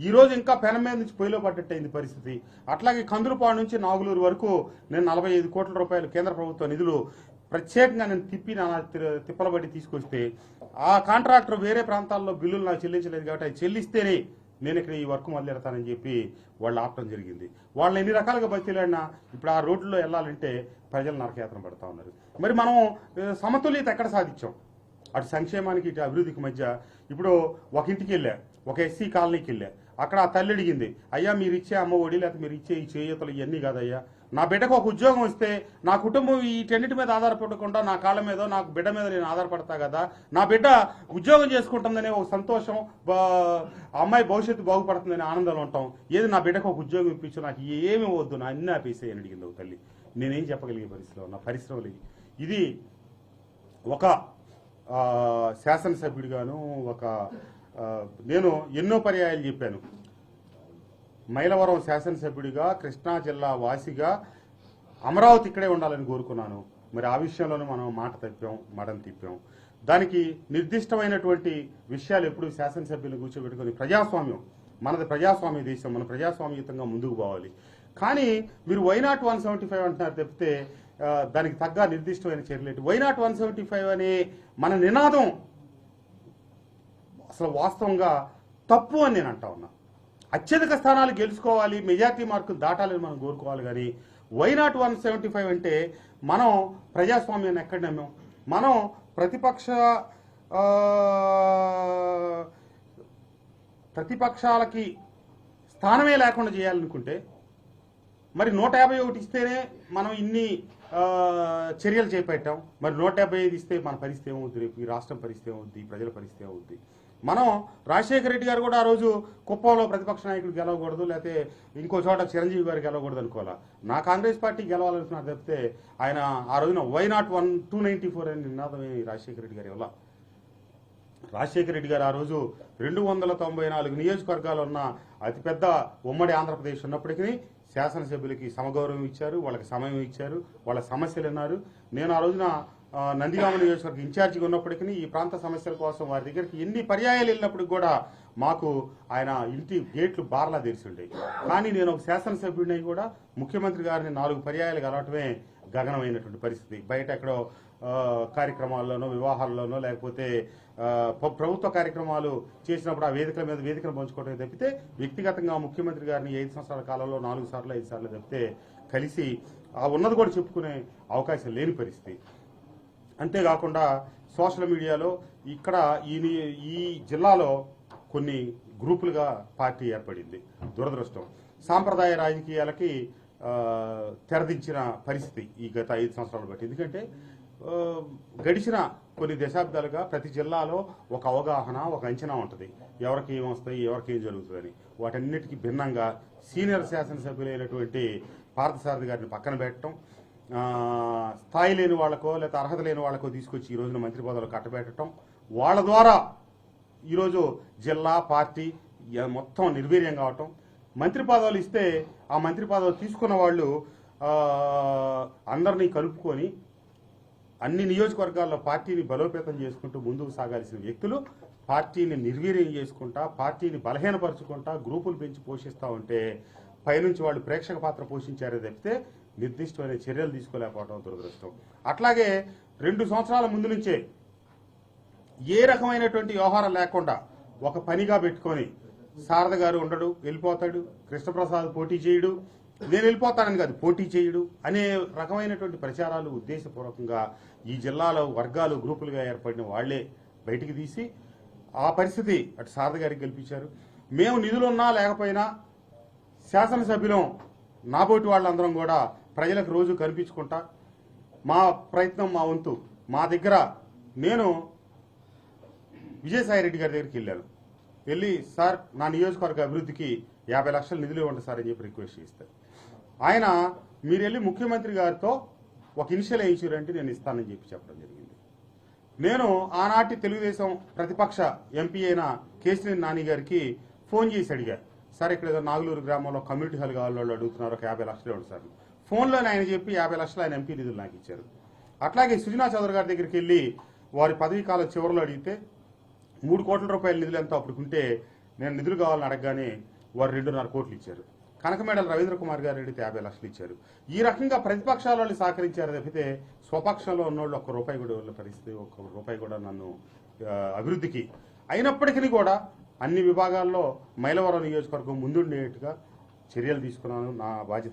ఈరోజు ఇంకా పెనం మీద నుంచి పొయ్యిలో పడ్డట్టయింది పరిస్థితి. అట్లాగే కందులపాడు నుంచి నాగులూరు వరకు నేను 45 కోట్ల రూపాయలు కేంద్ర ప్రభుత్వ నిధులు ప్రత్యేకంగా నేను తిప్పలబడి తీసుకొస్తే ఆ కాంట్రాక్టర్ వేరే ప్రాంతాల్లో బిల్లులు నాకు చెల్లించలేదు కాబట్టి అవి చెల్లిస్తేనే నేను ఇక్కడ ఈ వర్క్ మొదలెడతానని చెప్పి వాళ్ళు ఆపడం జరిగింది. వాళ్ళని ఎన్ని రకాలుగా బతిలాడినా ఇప్పుడు ఆ రోడ్లలో వెళ్ళాలంటే ప్రజలు నరకయాత్ర పడతా ఉన్నారు. మరి మనం సమతుల్యత ఎక్కడ సాధించాం? అటు సంక్షేమానికి ఇటు అభివృద్ధికి మధ్య. ఇప్పుడు ఒక ఇంటికి వెళ్ళా, ఒక ఎస్సీ కాలనీకి వెళ్ళా, అక్కడ ఆ తల్లి అడిగింది, అయ్యా మీరు ఇచ్చే అమ్మ ఒడి లేకపోతే మీరు ఇచ్చే ఈ చేయూతలు ఇవన్నీ కాదయ్యా, నా బిడ్డకు ఒక ఉద్యోగం వస్తే నా కుటుంబం వీటన్నిటి మీద ఆధారపడకుండా నా కాళ్ళ మీద నాకు బిడ్డ మీద నేను ఆధారపడతా కదా, నా బిడ్డ ఉద్యోగం చేసుకుంటుందనే ఒక సంతోషం, అమ్మాయి భవిష్యత్తు బాగుపడుతుందనే ఆనందంలో ఉంటాం. ఏది నా బిడ్డకు ఒక ఉద్యోగం ఇప్పించు, నాకు ఏమి వద్దు, నా అన్నీ ఆపేసేయని అడిగింది ఒక తల్లి. నేనేం చెప్పగలిగే పరిస్థితిలో నా పరిశ్రమలు ఇది. ఒక శాసనసభ్యుడిగాను నేను ఎన్నో పర్యాయాలు చెప్పాను, మైలవరం శాసనసభ్యుడిగా కృష్ణా జిల్లా వాసిగా అమరావతి ఇక్కడే ఉండాలని కోరుకున్నాను. మరి ఆ విషయంలోనూ మనం మాట తప్పాం, మడం తిప్పాం. దానికి నిర్దిష్టమైనటువంటి విషయాలు ఎప్పుడు శాసనసభ్యులను కూర్చోబెట్టుకుని ప్రజాస్వామ్యం, మనది ప్రజాస్వామ్య దేశం, మన ప్రజాస్వామ్యయుతంగా ముందుకు పోవాలి. కానీ మీరు వైనాట్ 175 అంటున్నారు తప్పితే దానికి తగ్గ నిర్దిష్టమైన చర్యలు. వైనాట్ 175 అనే మన నినాదం అసలు వాస్తవంగా తప్పు అని నేను అంటా ఉన్నా. అత్యధిక స్థానాలు గెలుచుకోవాలి, మెజార్టీ మార్కులు దాటాలని మనం కోరుకోవాలి. కానీ వైనాట్ 175 అంటే మనం ప్రజాస్వామ్యాన్ని ఎక్కడ నమ్మాం? మనం ప్రతిపక్షాలకి స్థానమే లేకుండా చేయాలనుకుంటే మరి 151 ఇస్తేనే మనం ఇన్ని చర్యలు చేపట్టాం. మరి 175 ఇస్తే మన పరిస్థితి ఏమవుతుంది? రేపు ఈ రాష్ట్రం పరిస్థితి ఏమవుద్ది? ప్రజల పరిస్థితి ఏమవుద్ది? మనం రాజశేఖర రెడ్డి గారు కూడా ఆ రోజు కుప్పంలో ప్రతిపక్ష నాయకుడు గెలవకూడదు, లేకపోతే ఇంకో చోట చిరంజీవి గారు గెలవకూడదు అనుకోవాలా. నా కాంగ్రెస్ పార్టీ గెలవాలనుకున్నారు తప్పితే ఆయన ఆ రోజున వైనాట్ 294 అని నినాదం రాజశేఖర రెడ్డి గారు వల్ల. రాజశేఖర రెడ్డి గారు ఆ రోజు 294 నియోజకవర్గాలు ఉన్న అతిపెద్ద ఉమ్మడి ఆంధ్రప్రదేశ్ ఉన్నప్పటికీ శాసనసభ్యులకి సమగౌరవం ఇచ్చారు, వాళ్ళకి సమయం ఇచ్చారు, వాళ్ళ సమస్యలు అన్నారు. నేను ఆ రోజున నందిగామ నియోజకవర్గ ఇన్ఛార్జిగా ఉన్నప్పటికీ ఈ ప్రాంత సమస్యల కోసం వారి దగ్గరికి ఎన్ని పర్యాయాలు వెళ్ళినప్పటికి కూడా మాకు ఆయన ఇంటి గేట్లు బార్లా తెరిచి ఉండేవి. కానీ నేను ఒక శాసనసభ్యుడిని కూడా ముఖ్యమంత్రి గారిని 4 పర్యాయాలు కలవటమే గగనమైనటువంటి పరిస్థితి. బయట ఎక్కడో కార్యక్రమాల్లోనో, వివాహాల్లోనో, లేకపోతే ప్రభుత్వ కార్యక్రమాలు చేసినప్పుడు ఆ వేదికల మీద వేదికను పంచుకోవడం తప్పితే వ్యక్తిగతంగా ముఖ్యమంత్రి గారిని 5 సంవత్సరాల కాలంలో 4 సార్లు 5 సార్లు తప్పితే కలిసి ఆ ఉన్నది కూడా చెప్పుకునే అవకాశం లేని పరిస్థితి. అంతేకాకుండా సోషల్ మీడియాలో ఇక్కడ ఈ జిల్లాలో కొన్ని గ్రూపులుగా పార్టీ ఏర్పడింది. దురదృష్టం. సాంప్రదాయ రాజకీయాలకి తెరదించిన పరిస్థితి ఈ గత 5 సంవత్సరాలు బట్టి. ఎందుకంటే గడిచిన కొన్ని దశాబ్దాలుగా ప్రతి జిల్లాలో ఒక అవగాహన, ఒక అంచనా ఉంటుంది, ఎవరికి ఏం వస్తాయి, ఎవరికి ఏం జరుగుతుందని. వాటన్నిటికీ భిన్నంగా సీనియర్ శాసనసభ్యులైనటువంటి పార్థసారథి గారిని పక్కన పెట్టడం, స్థాయి లేని వాళ్ళకో లేకపోతే అర్హత లేని వాళ్ళకో తీసుకొచ్చి ఈ రోజున మంత్రి పదవులు కట్టబెట్టడం, వాళ్ళ ద్వారా ఈరోజు జిల్లా పార్టీ మొత్తం నిర్వీర్యం కావటం. మంత్రి పదవులు ఇస్తే ఆ మంత్రి పదవులు తీసుకున్న వాళ్ళు అందరినీ కలుపుకొని అన్ని నియోజకవర్గాల్లో పార్టీని బలోపేతం చేసుకుంటూ ముందుకు సాగాల్సిన వ్యక్తులు పార్టీని నిర్వీర్యం చేసుకుంటా, పార్టీని బలహీనపరుచుకుంటా, గ్రూపులు పెంచి పోషిస్తూ ఉంటే పైనుంచి వాళ్ళు ప్రేక్షక పాత్ర పోషించారే తప్పితే నిర్దిష్టమైన చర్యలు తీసుకోలేకపోవడం దురదృష్టం. అట్లాగే 2 సంవత్సరాల ముందు నుంచే ఏ రకమైనటువంటి వ్యవహారం లేకుండా ఒక పనిగా పెట్టుకొని శారద గారు ఉండడు, వెళ్ళిపోతాడు, కృష్ణప్రసాద్ పోటీ చేయడు, నేను వెళ్ళిపోతానని కాదు పోటీ చేయడు అనే రకమైనటువంటి ప్రచారాలు ఉద్దేశపూర్వకంగా ఈ జిల్లాలో వర్గాలు గ్రూపులుగా ఏర్పడిన వాళ్లే బయటికి తీసి ఆ పరిస్థితి అటు శారద గారికి గెలిపించారు. మేము నిధులున్నా లేకపోయినా శాసనసభ్యులం నాబోటి వాళ్ళందరం కూడా ప్రజలకు రోజు కనిపించుకుంటా మా ప్రయత్నం, మా వంతు మా దగ్గర. నేను విజయసాయి రెడ్డి గారి దగ్గరికి వెళ్ళి సార్ నా నియోజకవర్గ అభివృద్ధికి 50 లక్షల నిధులు ఇవ్వండి సార్ అని చెప్పి రిక్వెస్ట్ చేస్తారు. ఆయన మీరు వెళ్ళి ముఖ్యమంత్రి గారితో ఒక ఇనిషియల్ వేయించారంటే నేను ఇస్తానని చెప్పడం జరిగింది. నేను ఆనాటి తెలుగుదేశం ప్రతిపక్ష ఎంపీ అయిన కేశినేని నాని గారికి ఫోన్ చేసి అడిగా, సార్ ఇక్కడ ఏదో నాగులూరు గ్రామంలో కమ్యూనిటీ హాల్ కావాలి, వాళ్ళు అడుగుతున్నారు, ఒక 50 లక్షలు ఇవ్వండి సార్. ఫోన్లోనే ఆయన చెప్పి 50 లక్షలు ఆయన ఎంపీ నిధులు నాకు ఇచ్చారు. అట్లాగే సుజనా చౌదరి గారి దగ్గరికి వెళ్ళి వారి పదవీ కాలం చివరిలో అడిగితే 3 కోట్ల రూపాయల నిధులు ఎంతో అప్పుడుకుంటే నేను నిధులు కావాలని అడగగానే వారు 2.5 కోట్లు ఇచ్చారు. కనకమేడల రవీంద్ర కుమార్ గారు అడిగితే 50 లక్షలు ఇచ్చారు. ఈ రకంగా ప్రతిపక్షాల వాళ్ళు సహకరించారు తప్పితే స్వపక్షంలో ఉన్నోళ్ళు ₹1 కూడా వాళ్ళ పరిస్థితి ₹1 కూడా నన్ను అభివృద్ధికి అయినప్పటికీ కూడా అన్ని విభాగాల్లో మైలవరం నియోజకవర్గం ముందుండేట్టుగా చర్యలు తీసుకున్నాను. నా బాధ్యత.